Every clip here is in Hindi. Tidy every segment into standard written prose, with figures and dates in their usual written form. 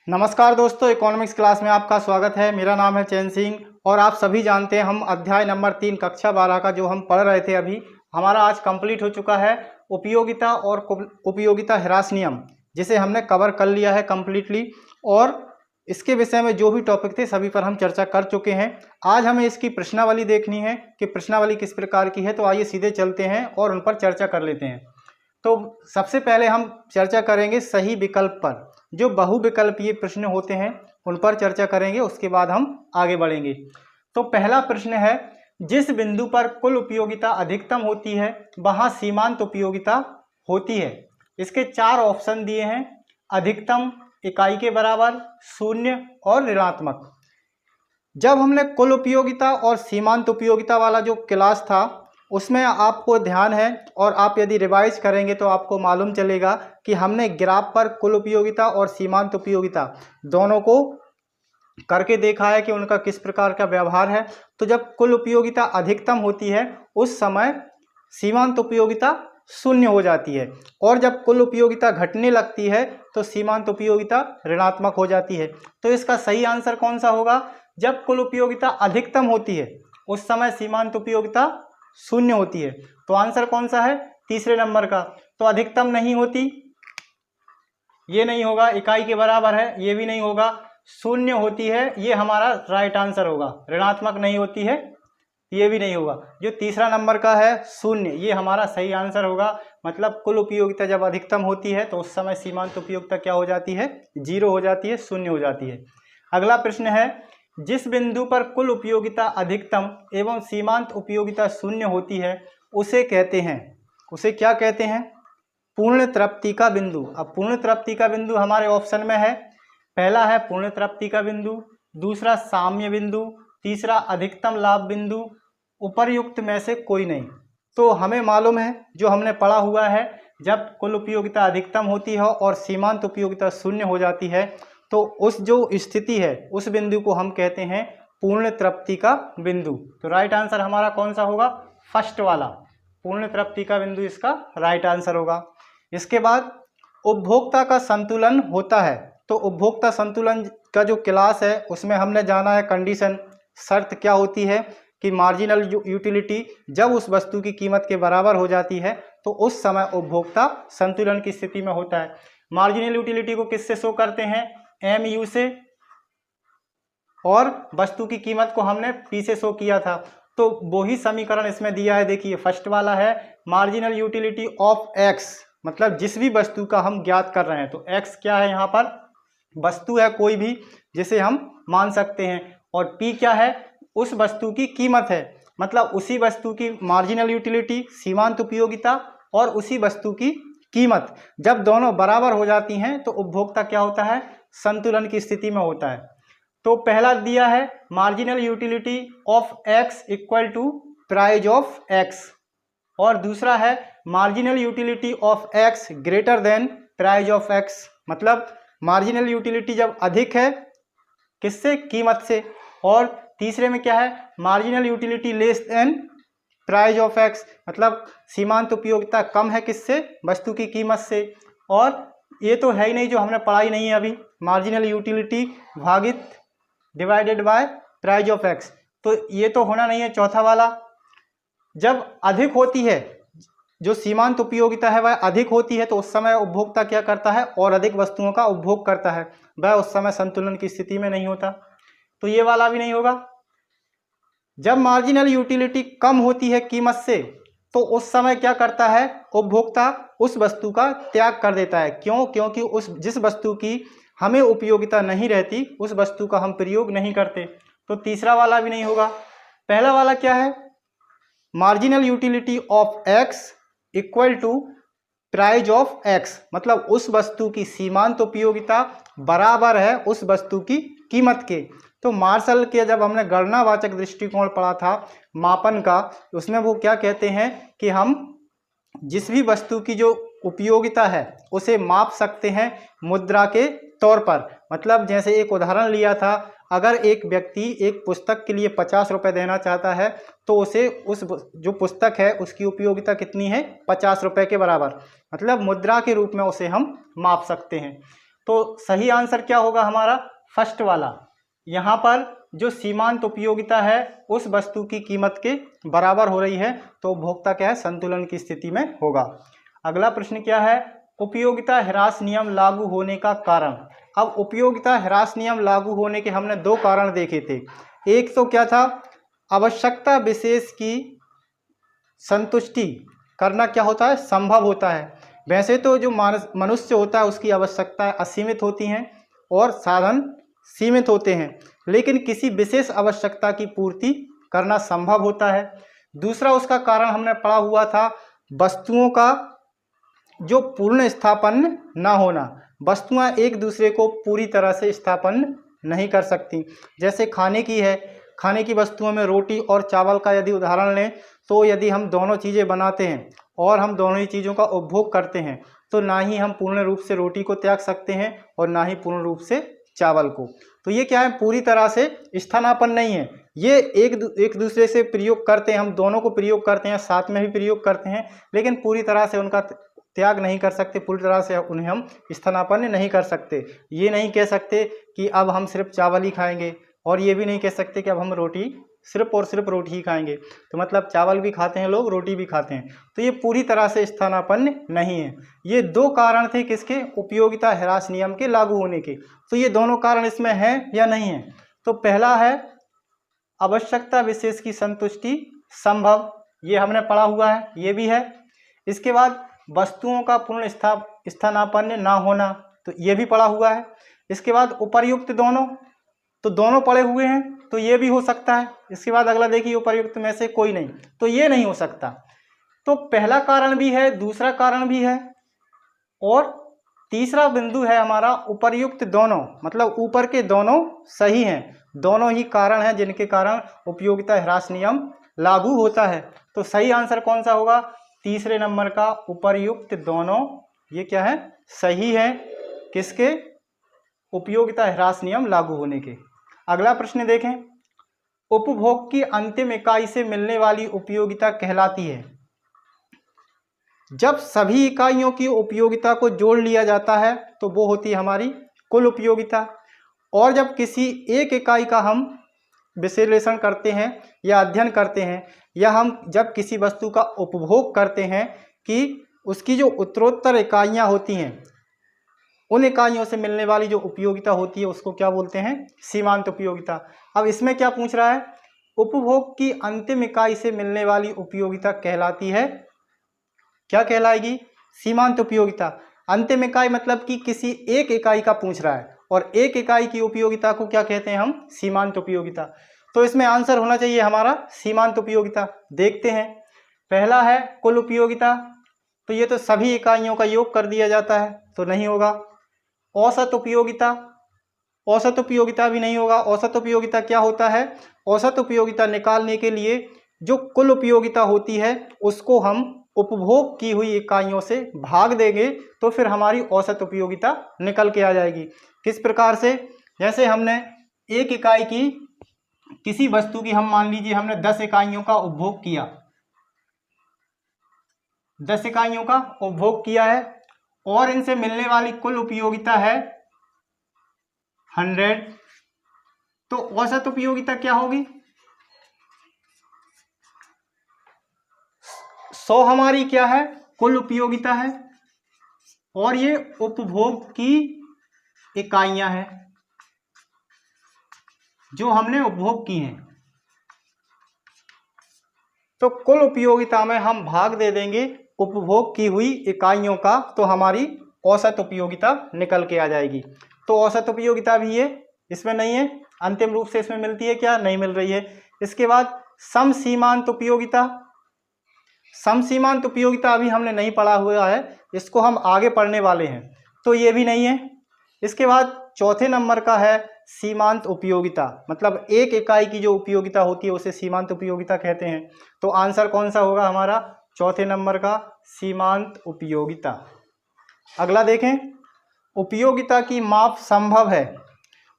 नमस्कार दोस्तों, इकोनॉमिक्स क्लास में आपका स्वागत है। मेरा नाम है चैन सिंह और आप सभी जानते हैं हम अध्याय नंबर 3 कक्षा 12 का जो हम पढ़ रहे थे अभी हमारा आज कंप्लीट हो चुका है। उपयोगिता और उपयोगिता ह्रास नियम जिसे हमने कवर कर लिया है कम्प्लीटली और इसके विषय में जो भी टॉपिक थे सभी पर हम चर्चा कर चुके हैं। आज हमें इसकी प्रश्नावली देखनी है कि प्रश्नावली किस प्रकार की है, तो आइए सीधे चलते हैं और उन पर चर्चा कर लेते हैं। तो सबसे पहले हम चर्चा करेंगे सही विकल्प पर। जो बहुविकल्पीय प्रश्न होते हैं उन पर चर्चा करेंगे, उसके बाद हम आगे बढ़ेंगे। तो पहला प्रश्न है, जिस बिंदु पर कुल उपयोगिता अधिकतम होती है वहां सीमांत उपयोगिता होती है। इसके 4 ऑप्शन दिए हैं, अधिकतम, इकाई के बराबर, शून्य और ऋणात्मक। जब हमने कुल उपयोगिता और सीमांत उपयोगिता वाला जो क्लास था उसमें आपको ध्यान है और आप यदि रिवाइज करेंगे तो आपको मालूम चलेगा कि हमने ग्राफ पर कुल उपयोगिता और सीमांत उपयोगिता दोनों को करके देखा है कि उनका किस प्रकार का व्यवहार है। तो जब कुल उपयोगिता अधिकतम होती है उस समय सीमांत उपयोगिता शून्य हो जाती है और जब कुल उपयोगिता घटने लगती है तो सीमांत उपयोगिता ऋणात्मक हो जाती है। तो इसका सही आंसर कौन सा होगा? जब कुल उपयोगिता अधिकतम होती है उस समय सीमांत उपयोगिता शून्य होती है। तो आंसर कौन सा है? तीसरे नंबर का। तो अधिकतम नहीं होती, ये नहीं होगा, इकाई के बराबर है, ये भी नहीं होगा, शून्य होती है, ये हमारा राइट आंसर होगा। ऋणात्मक नहीं होती है, ये भी नहीं होगा। जो तीसरा नंबर का है शून्य, ये हमारा सही आंसर होगा। मतलब कुल उपयोगिता जब अधिकतम होती है तो उस समय सीमांत उपयोगिता क्या हो जाती है? 0 हो जाती है, शून्य हो जाती है। अगला प्रश्न है, जिस बिंदु पर कुल उपयोगिता अधिकतम एवं सीमांत उपयोगिता शून्य होती है उसे कहते हैं, उसे क्या कहते हैं? पूर्ण तृप्ति का बिंदु। अब पूर्ण तृप्ति का बिंदु हमारे ऑप्शन में है, पहला है पूर्ण तृप्ति का बिंदु, दूसरा साम्य बिंदु, तीसरा अधिकतम लाभ बिंदु, उपर्युक्त में से कोई नहीं। तो हमें मालूम है, जो हमने पढ़ा हुआ है, जब कुल उपयोगिता अधिकतम होती है और सीमांत उपयोगिता शून्य हो जाती है तो उस जो स्थिति है उस बिंदु को हम कहते हैं पूर्ण तृप्ति का बिंदु। तो राइट आंसर हमारा कौन सा होगा? फर्स्ट वाला, पूर्ण तृप्ति का बिंदु इसका राइट आंसर होगा। इसके बाद उपभोक्ता का संतुलन होता है। तो उपभोक्ता संतुलन का जो क्लास है उसमें हमने जाना है कंडीशन, शर्त क्या होती है कि मार्जिनल यूटिलिटी जब उस वस्तु की कीमत के बराबर हो जाती है तो उस समय उपभोक्ता संतुलन की स्थिति में होता है। मार्जिनल यूटिलिटी को किससे शो करते हैं? MU से, और वस्तु की कीमत को हमने P से शो किया था। तो वो ही समीकरण इसमें दिया है, देखिए फर्स्ट वाला है मार्जिनल यूटिलिटी ऑफ X, मतलब जिस भी वस्तु का हम ज्ञात कर रहे हैं। तो X क्या है? यहाँ पर वस्तु है कोई भी जिसे हम मान सकते हैं, और P क्या है? उस वस्तु की कीमत है, मतलब उसी वस्तु की मार्जिनल यूटिलिटी, सीमांत उपयोगिता और उसी वस्तु की कीमत जब दोनों बराबर हो जाती हैं तो उपभोक्ता क्या होता है? संतुलन की स्थिति में होता है। तो पहला दिया है marginal utility of X equal to price of X, और दूसरा है marginal utility of X greater than price of X, मतलब मार्जिनल यूटिलिटी जब अधिक है किससे? कीमत से। और तीसरे में क्या है? Marginal utility less than price of X, मतलब सीमांत उपयोगिता कम है किससे? वस्तु की कीमत से। और ये तो है ही नहीं, जो हमने पढ़ाई नहीं है अभी, मार्जिनल यूटिलिटी भागित divided by price of X, तो ये तो होना नहीं है चौथा वाला। जब अधिक होती है, जो सीमांत उपयोगिता है वह अधिक होती है तो उस समय उपभोक्ता क्या करता है? और अधिक वस्तुओं का उपभोग करता है, वह उस समय संतुलन की स्थिति में नहीं होता। तो ये वाला भी नहीं होगा। जब मार्जिनल यूटिलिटी कम होती है कीमत से तो उस समय क्या करता है? उपभोक्ता उस वस्तु का त्याग कर देता है। क्यों? क्योंकि उस जिस वस्तु की हमें उपयोगिता नहीं रहती उस वस्तु का हम प्रयोग नहीं करते। तो तीसरा वाला भी नहीं होगा। पहला वाला क्या है? Marginal utility of X equal to price of X, मतलब उस वस्तु की सीमांत उपयोगिता बराबर है उस वस्तु की कीमत के। तो मार्शल के जब हमने गणनावाचक दृष्टिकोण पढ़ा था मापन का, उसमें वो क्या कहते हैं कि हम जिस भी वस्तु की जो उपयोगिता है उसे माप सकते हैं मुद्रा के तौर पर। मतलब जैसे एक उदाहरण लिया था, अगर एक व्यक्ति एक पुस्तक के लिए 50 रुपये देना चाहता है तो उसे उस जो पुस्तक है उसकी उपयोगिता कितनी है? 50 रुपये के बराबर, मतलब मुद्रा के रूप में उसे हम माप सकते हैं। तो सही आंसर क्या होगा हमारा? फर्स्ट वाला। यहाँ पर जो सीमांत उपयोगिता है उस वस्तु की कीमत के बराबर हो रही है, तो उपभोक्ता क्या है? संतुलन की स्थिति में होगा। अगला प्रश्न क्या है? उपयोगिता ह्रास नियम लागू होने का कारण। अब उपयोगिता ह्रास नियम लागू होने के हमने दो कारण देखे थे। एक तो क्या था? आवश्यकता विशेष की संतुष्टि करना क्या होता है? संभव होता है। वैसे तो जो मनुष्य होता है उसकी आवश्यकताएं असीमित होती हैं और साधन सीमित होते हैं, लेकिन किसी विशेष आवश्यकता की पूर्ति करना संभव होता है। दूसरा उसका कारण हमने पढ़ा हुआ था, वस्तुओं का जो पूर्ण स्थापन ना होना। वस्तुएं एक दूसरे को पूरी तरह से स्थापन नहीं कर सकती। जैसे खाने की है, खाने की वस्तुओं में रोटी और चावल का यदि उदाहरण लें, तो यदि हम दोनों चीज़ें बनाते हैं और हम दोनों ही चीज़ों का उपभोग करते हैं, तो ना ही हम पूर्ण रूप से रोटी को त्याग सकते हैं और ना ही पूर्ण रूप से चावल को। तो ये क्या है? पूरी तरह से स्थानापन्न नहीं है। ये एक दूसरे से प्रयोग करते हैं, हम दोनों को प्रयोग करते हैं, साथ में भी प्रयोग करते हैं, लेकिन पूरी तरह से उनका त्याग नहीं कर सकते, पूरी तरह से उन्हें हम स्थानापन्न नहीं कर सकते। ये नहीं कह सकते कि अब हम सिर्फ चावल ही खाएंगे, और ये भी नहीं कह सकते कि अब हम सिर्फ और सिर्फ रोटी ही खाएंगे। तो मतलब चावल भी खाते हैं लोग, रोटी भी खाते हैं, तो ये पूरी तरह से स्थानापन्न नहीं है। ये दो कारण थे किसके? उपयोगिता ह्रास नियम के लागू होने के। तो ये दोनों कारण इसमें हैं या नहीं है? तो पहला है आवश्यकता विशेष की संतुष्टि संभव, ये हमने पढ़ा हुआ है, ये भी है। इसके बाद वस्तुओं का पूर्ण स्थानापन्न ना होना, तो ये भी पढ़ा हुआ है। इसके बाद उपर्युक्त दोनों, तो दोनों पढ़े हुए हैं, तो ये भी हो सकता है। इसके बाद अगला देखिए, उपर्युक्त में से कोई नहीं, तो ये नहीं हो सकता। तो पहला कारण भी है, दूसरा कारण भी है, और तीसरा बिंदु है हमारा उपर्युक्त दोनों, मतलब ऊपर के दोनों सही हैं। दोनों ही कारण हैं जिनके कारण उपयोगिता ह्रास नियम लागू होता है। तो सही आंसर कौन सा होगा? तीसरे नंबर का, उपर्युक्त दोनों। ये क्या है? सही है। किसके? उपयोगिता ह्रास नियम लागू होने के। अगला प्रश्न देखें, उपभोग की अंतिम इकाई से मिलने वाली उपयोगिता कहलाती है। जब सभी इकाइयों की उपयोगिता को जोड़ लिया जाता है तो वो होती है हमारी कुल उपयोगिता। और जब किसी एक इकाई का हम विश्लेषण करते हैं या अध्ययन करते हैं, या हम जब किसी वस्तु का उपभोग करते हैं कि उसकी जो उत्तरोत्तर इकाइयाँ होती हैं, उन इकाइयों से मिलने वाली जो उपयोगिता होती है उसको क्या बोलते हैं? सीमांत उपयोगिता। अब इसमें क्या पूछ रहा है? उपभोग की अंतिम इकाई से मिलने वाली उपयोगिता कहलाती है, क्या कहलाएगी? सीमांत उपयोगिता। अंतिम इकाई मतलब कि किसी एक इकाई का पूछ रहा है, और एक इकाई की उपयोगिता को क्या कहते हैं हम? सीमांत उपयोगिता। तो इसमें आंसर होना चाहिए हमारा सीमांत उपयोगिता। देखते हैं, पहला है कुल उपयोगिता, तो ये तो सभी इकाइयों का योग कर दिया जाता है, तो नहीं होगा। औसत उपयोगिता, औसत उपयोगिता भी नहीं होगा। औसत उपयोगिता क्या होता है? औसत उपयोगिता निकालने के लिए जो कुल उपयोगिता होती है उसको हम उपभोग की हुई इकाइयों से भाग देंगे, तो फिर हमारी औसत उपयोगिता निकल के आ जाएगी। किस प्रकार से? जैसे हमने एक इकाई की, किसी वस्तु की, हम मान लीजिए हमने 10 इकाइयों का उपभोग किया, 10 इकाइयों का उपभोग किया है, और इनसे मिलने वाली कुल उपयोगिता है 100। तो औसत उपयोगिता क्या होगी? 100 हमारी क्या है? कुल उपयोगिता है, और ये उपभोग की इकाइयां हैं जो हमने उपभोग की हैं। तो कुल उपयोगिता में हम भाग दे देंगे उपभोग की हुई इकाइयों का, तो हमारी औसत उपयोगिता निकल के आ जाएगी। तो औसत उपयोगिता भी ये इसमें नहीं है, अंतिम रूप से इसमें मिलती है क्या? नहीं मिल रही है। इसके बाद समसीमांत उपयोगिता। समसीमांत उपयोगिता अभी हमने नहीं पढ़ा हुआ है, इसको हम आगे पढ़ने वाले हैं, तो ये भी नहीं है। इसके बाद चौथे नंबर का है सीमांत उपयोगिता, मतलब एक इकाई की जो उपयोगिता होती है उसे सीमांत उपयोगिता कहते हैं। तो आंसर कौन सा होगा हमारा? चौथे नंबर का, सीमांत उपयोगिता। अगला देखें, उपयोगिता की माप संभव है।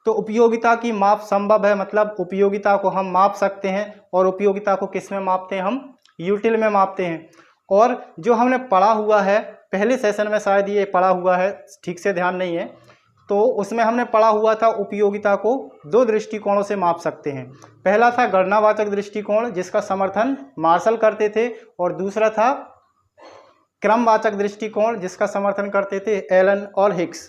तो उपयोगिता की माप संभव है मतलब उपयोगिता को हम माप सकते हैं, और उपयोगिता को किस में मापते हैं? हम यूटिल में मापते हैं। और जो हमने पढ़ा हुआ है पहले सेशन में, शायद ये पढ़ा हुआ है, ठीक से ध्यान नहीं है, तो उसमें हमने पढ़ा हुआ था उपयोगिता को दो दृष्टिकोणों से माप सकते हैं। पहला था गणनावाचक दृष्टिकोण जिसका समर्थन मार्शल करते थे, और दूसरा था क्रमवाचक दृष्टिकोण जिसका समर्थन करते थे एलन और हिक्स।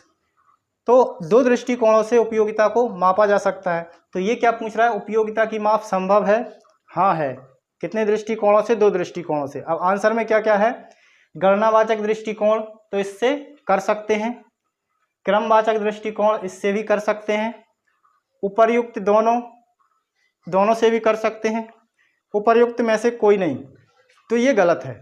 तो दो दृष्टिकोणों से उपयोगिता को मापा जा सकता है। तो ये क्या पूछ रहा है, उपयोगिता की माप संभव है? हाँ है। कितने दृष्टिकोणों से? दो दृष्टिकोणों से। अब आंसर में क्या क्या है, गणनावाचक दृष्टिकोण तो इससे कर सकते हैं, क्रमवाचक दृष्टिकोण इससे भी कर सकते हैं, उपर्युक्त दोनों से भी कर सकते हैं, उपर्युक्त में से कोई नहीं। तो ये गलत है।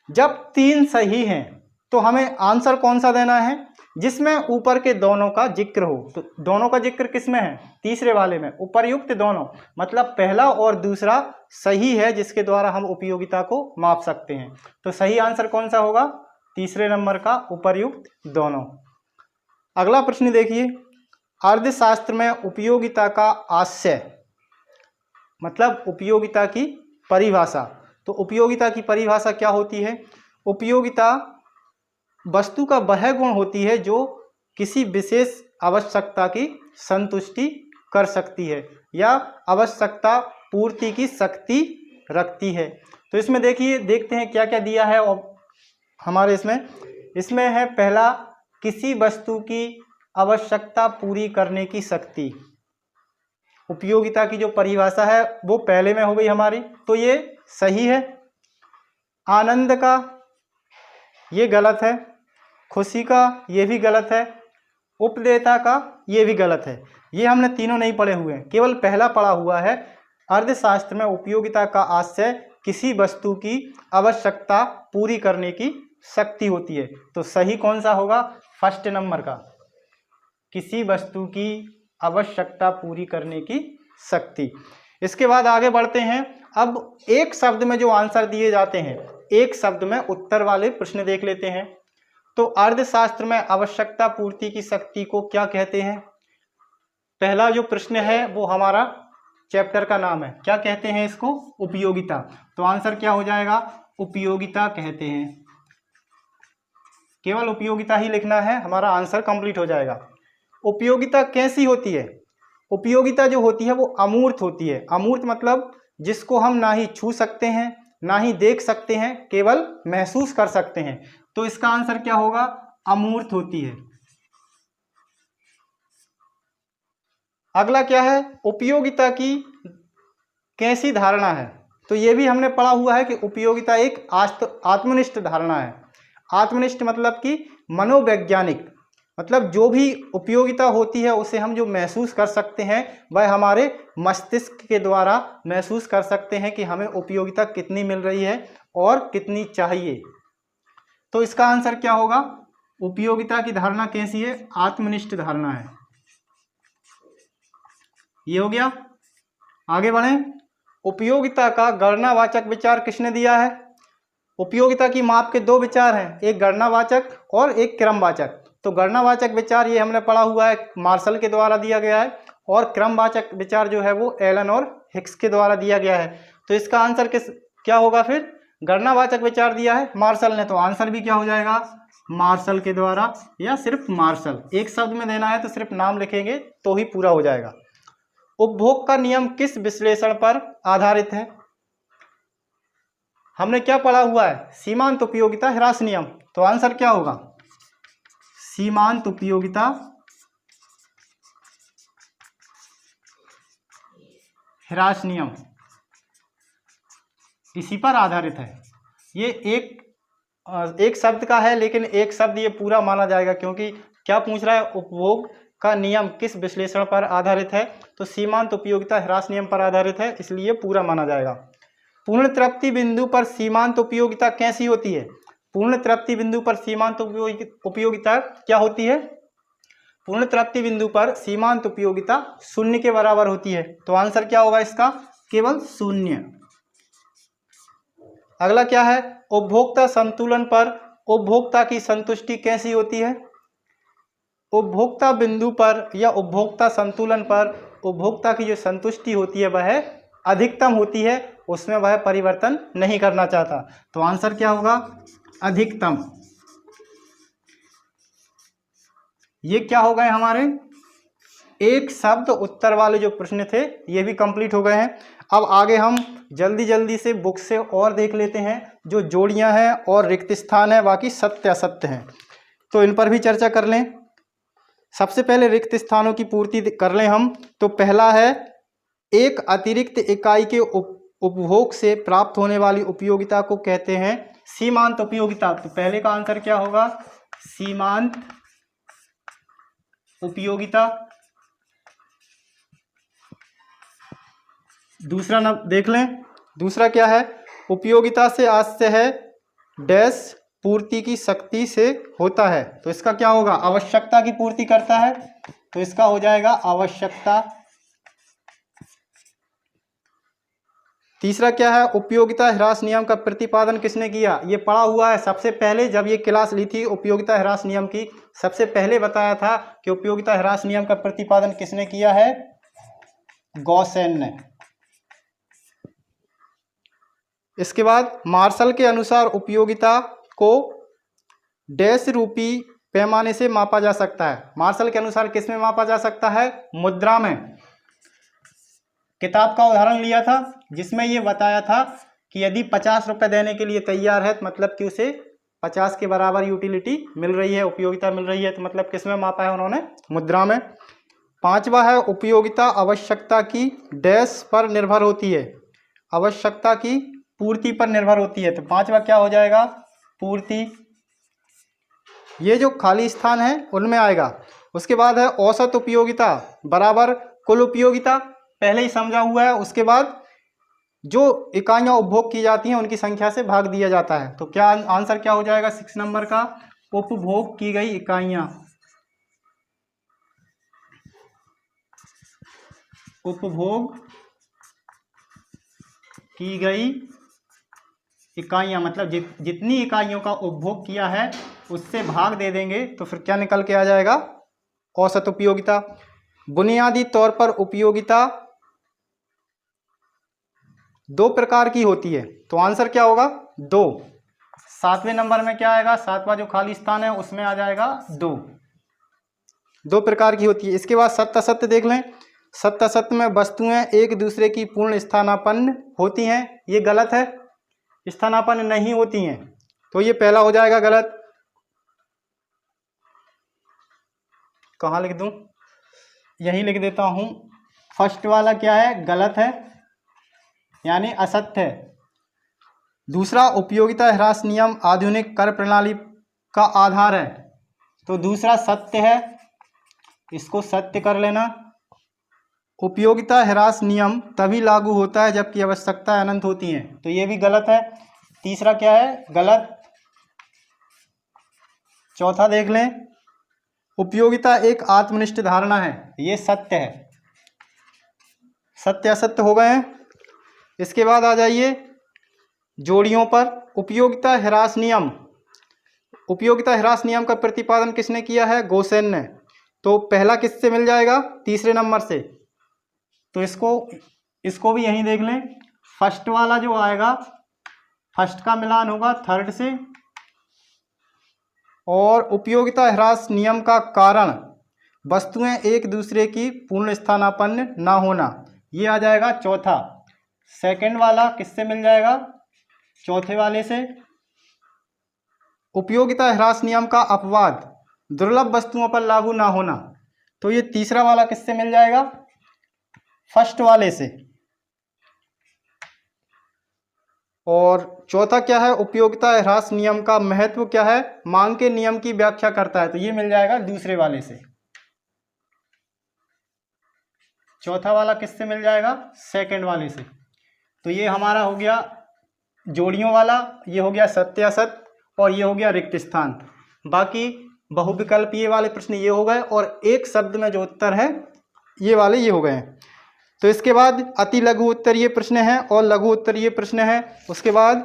जब तीन सही हैं तो हमें आंसर कौन सा देना है, जिसमें ऊपर के दोनों का जिक्र हो। तो दोनों का जिक्र किसमें है? तीसरे वाले में। उपर्युक्त दोनों मतलब पहला और दूसरा सही है, जिसके द्वारा हम उपयोगिता को माप सकते हैं। तो सही आंसर कौन सा होगा? तीसरे नंबर का, उपर्युक्त दोनों। अगला प्रश्न देखिए, अर्थशास्त्र में उपयोगिता का आशय मतलब उपयोगिता की परिभाषा। तो उपयोगिता की परिभाषा क्या होती है? उपयोगिता वस्तु का वह गुण होती है जो किसी विशेष आवश्यकता की संतुष्टि कर सकती है या आवश्यकता पूर्ति की शक्ति रखती है। तो इसमें देखते हैं क्या क्या दिया है। और हमारे इसमें है पहला, किसी वस्तु की आवश्यकता पूरी करने की शक्ति। उपयोगिता की जो परिभाषा है वो पहले में हो गई हमारी, तो ये सही है। आनंद का ये गलत है, खुशी का ये भी गलत है, उपदेयता का ये भी गलत है। ये हमने तीनों नहीं पढ़े हुए हैं, केवल पहला पढ़ा हुआ है। अर्थशास्त्र में उपयोगिता का आशय किसी वस्तु की आवश्यकता पूरी करने की शक्ति होती है। तो सही कौन सा होगा? फर्स्ट नंबर का, किसी वस्तु की आवश्यकता पूरी करने की शक्ति। इसके बाद आगे बढ़ते हैं। अब एक शब्द में जो आंसर दिए जाते हैं, एक शब्द में उत्तर वाले प्रश्न देख लेते हैं। तो अर्थशास्त्र में आवश्यकता पूर्ति की शक्ति को क्या कहते हैं? पहला जो प्रश्न है वो हमारा चैप्टर का नाम है, क्या कहते हैं इसको? उपयोगिता। तो आंसर क्या हो जाएगा? उपयोगिता कहते हैं। केवल उपयोगिता ही लिखना है, हमारा आंसर कंप्लीट हो जाएगा। उपयोगिता कैसी होती है? उपयोगिता जो होती है वो अमूर्त होती है। अमूर्त मतलब जिसको हम ना ही छू सकते हैं ना ही देख सकते हैं, केवल महसूस कर सकते हैं। तो इसका आंसर क्या होगा? अमूर्त होती है। अगला क्या है? उपयोगिता की कैसी धारणा है? तो ये भी हमने पढ़ा हुआ है कि उपयोगिता एक आत्मनिष्ठ धारणा है। आत्मनिष्ठ मतलब कि मनोवैज्ञानिक, मतलब जो भी उपयोगिता होती है उसे हम जो महसूस कर सकते हैं वह हमारे मस्तिष्क के द्वारा महसूस कर सकते हैं कि हमें उपयोगिता कितनी मिल रही है और कितनी चाहिए। तो इसका आंसर क्या होगा? उपयोगिता की धारणा कैसी है? आत्मनिष्ठ धारणा है। ये हो गया। आगे बढ़ें। उपयोगिता का गणनावाचक विचार किसने दिया है? उपयोगिता की माप के दो विचार हैं, एक गणनावाचक और एक क्रमवाचक। तो गणनावाचक विचार ये हमने पढ़ा हुआ है, मार्शल के द्वारा दिया गया है, और क्रमवाचक विचार जो है वो एलन और हिक्स के द्वारा दिया गया है। तो इसका आंसर क्या होगा फिर? गणनावाचक विचार दिया है मार्शल ने, तो आंसर भी क्या हो जाएगा? मार्शल के द्वारा, या सिर्फ मार्शल। एक शब्द में देना है तो सिर्फ नाम लिखेंगे तो ही पूरा हो जाएगा। उपभोग का नियम किस विश्लेषण पर आधारित है? हमने क्या पढ़ा हुआ है? सीमांत उपयोगिता ह्रास नियम। तो आंसर क्या होगा? सीमांत उपयोगिता ह्रास नियम इसी पर आधारित है। ये एक शब्द का है, लेकिन एक शब्द ये पूरा माना जाएगा, क्योंकि क्या पूछ रहा है? उपभोग का नियम किस विश्लेषण पर आधारित है? तो सीमांत उपयोगिता ह्रास नियम पर आधारित है, इसलिए पूरा माना जाएगा। पूर्ण तृप्ति बिंदु पर सीमांत उपयोगिता कैसी होती है? पूर्ण तृप्ति बिंदु पर सीमांत उपयोगिता क्या होती है? पूर्ण तृप्ति बिंदु पर सीमांत उपयोगिता शून्य के बराबर होती है। तो आंसर क्या होगा इसका? केवल शून्य। अगला क्या है? उपभोक्ता संतुलन पर उपभोक्ता की संतुष्टि कैसी होती है? उपभोक्ता बिंदु पर या उपभोक्ता संतुलन पर उपभोक्ता की जो संतुष्टि होती है वह अधिकतम होती है, उसमें वह परिवर्तन नहीं करना चाहता। तो आंसर क्या होगा? अधिकतम। ये क्या हो गए हमारे एक शब्द उत्तर वाले जो प्रश्न थे ये भी कंप्लीट हो गए हैं। अब आगे हम जल्दी जल्दी से बुक से और देख लेते हैं जो जोड़ियां हैं और रिक्त स्थान है, बाकी सत्य असत्य हैं, तो इन पर भी चर्चा कर लें। सबसे पहले रिक्त स्थानों की पूर्ति कर लें हम। तो पहला है एक अतिरिक्त इकाई के उपभोग से प्राप्त होने वाली उपयोगिता को कहते हैं सीमांत उपयोगिता। तो पहले का आंसर क्या होगा, सीमांत उपयोगिता। दूसरा न देख लें, दूसरा क्या है, उपयोगिता से आशय है डैश पूर्ति की शक्ति से होता है। तो इसका क्या होगा, आवश्यकता की पूर्ति करता है, तो इसका हो जाएगा आवश्यकता। तीसरा क्या है, उपयोगिता ह्रास नियम का प्रतिपादन किसने किया, ये पढ़ा हुआ है सबसे पहले जब ये क्लास ली थी उपयोगिता ह्रास नियम की, सबसे पहले बताया था कि उपयोगिता ह्रास नियम का प्रतिपादन किसने किया है, गॉसेन ने। इसके बाद मार्शल के अनुसार उपयोगिता को डैश रूपी पैमाने से मापा जा सकता है। मार्शल के अनुसार किस में मापा जा सकता है, मुद्रा में। किताब का उदाहरण लिया था जिसमें ये बताया था कि यदि 50 रुपये देने के लिए तैयार है तो मतलब कि उसे 50 के बराबर यूटिलिटी मिल रही है, उपयोगिता मिल रही है, तो मतलब किस में मापा है उन्होंने, मुद्रा में। पांचवा है उपयोगिता आवश्यकता की डैश पर निर्भर होती है, आवश्यकता की पूर्ति पर निर्भर होती है, तो पांचवा क्या हो जाएगा, पूर्ति। ये जो खाली स्थान है उनमें आएगा। उसके बाद है औसत उपयोगिता बराबर कुल उपयोगिता, पहले ही समझा हुआ है। उसके बाद जो इकाइयाँ उपभोग की जाती हैं उनकी संख्या से भाग दिया जाता है, तो क्या आंसर क्या हो जाएगा 6 नंबर का, उपभोग की गई इकाइयाँ, उपभोग की गई इकाइयाँ, मतलब जितनी इकाइयों का उपभोग किया है उससे भाग दे देंगे तो फिर क्या निकल के आ जाएगा, औसत उपयोगिता। बुनियादी तौर पर उपयोगिता 2 प्रकार की होती है, तो आंसर क्या होगा 2। 7वें नंबर में क्या आएगा, 7वां जो खाली स्थान है उसमें आ जाएगा 2 प्रकार की होती है। इसके बाद सत्य असत्य देख लें। सत्य असत्य में वस्तुएं एक दूसरे की पूर्ण स्थानापन्न होती हैं, ये गलत है, स्थानापन्न नहीं होती हैं, तो ये पहला हो जाएगा गलत। कहाँ लिख दूं, यही लिख देता हूं, फर्स्ट वाला क्या है, गलत है, यानी असत्य है। दूसरा उपयोगिता ह्रास नियम आधुनिक कर प्रणाली का आधार है, तो दूसरा सत्य है, इसको सत्य कर लेना। उपयोगिता ह्रास नियम तभी लागू होता है जबकि आवश्यकता अनंत होती है, तो ये भी गलत है। तीसरा क्या है, गलत। चौथा देख लें, उपयोगिता एक आत्मनिष्ठ धारणा है, ये सत्य है। सत्य असत्य हो गए हैं। इसके बाद आ जाइए जोड़ियों पर। उपयोगिता ह्रास नियम, उपयोगिता ह्रास नियम का प्रतिपादन किसने किया है, गॉसेन ने, तो पहला किससे मिल जाएगा, तीसरे नंबर से, तो इसको भी यहीं देख लें। फर्स्ट वाला जो आएगा, फर्स्ट का मिलान होगा थर्ड से, और उपयोगिता ह्रास नियम का कारण वस्तुएं एक दूसरे की पूर्ण स्थानापन्न ना होना, ये आ जाएगा चौथा। सेकंड वाला किससे मिल जाएगा, चौथे वाले से। उपयोगिता ह्रास नियम का अपवाद दुर्लभ वस्तुओं पर लागू ना होना, तो ये तीसरा वाला किससे मिल जाएगा, फर्स्ट वाले से। और चौथा क्या है, उपयोगिता ह्रास नियम का महत्व क्या है, मांग के नियम की व्याख्या करता है, तो ये मिल जाएगा दूसरे वाले से। चौथा वाला किससे मिल जाएगा, सेकंड वाले से। तो ये हमारा हो गया जोड़ियों वाला, ये हो गया सत्य असत्य, और ये हो गया रिक्त स्थान। बाकी बहुविकल्पीय वाले प्रश्न ये हो गए, और एक शब्द में जो उत्तर है ये वाले ये हो गए हैं। तो इसके बाद अति लघु उत्तरीय प्रश्न है और लघु उत्तरीय प्रश्न है। उसके बाद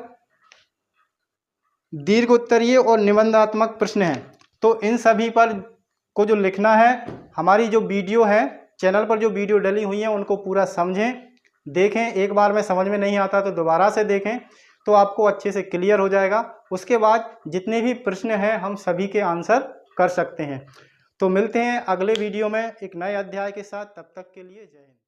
दीर्घ उत्तरीय और निबंधात्मक प्रश्न है। तो इन सभी पर को जो लिखना है, हमारी जो वीडियो है चैनल पर, जो वीडियो डली हुई हैं उनको पूरा समझें, देखें। एक बार में समझ में नहीं आता तो दोबारा से देखें, तो आपको अच्छे से क्लियर हो जाएगा। उसके बाद जितने भी प्रश्न हैं हम सभी के आंसर कर सकते हैं। तो मिलते हैं अगले वीडियो में एक नए अध्याय के साथ, तब तक के लिए जय हिंद।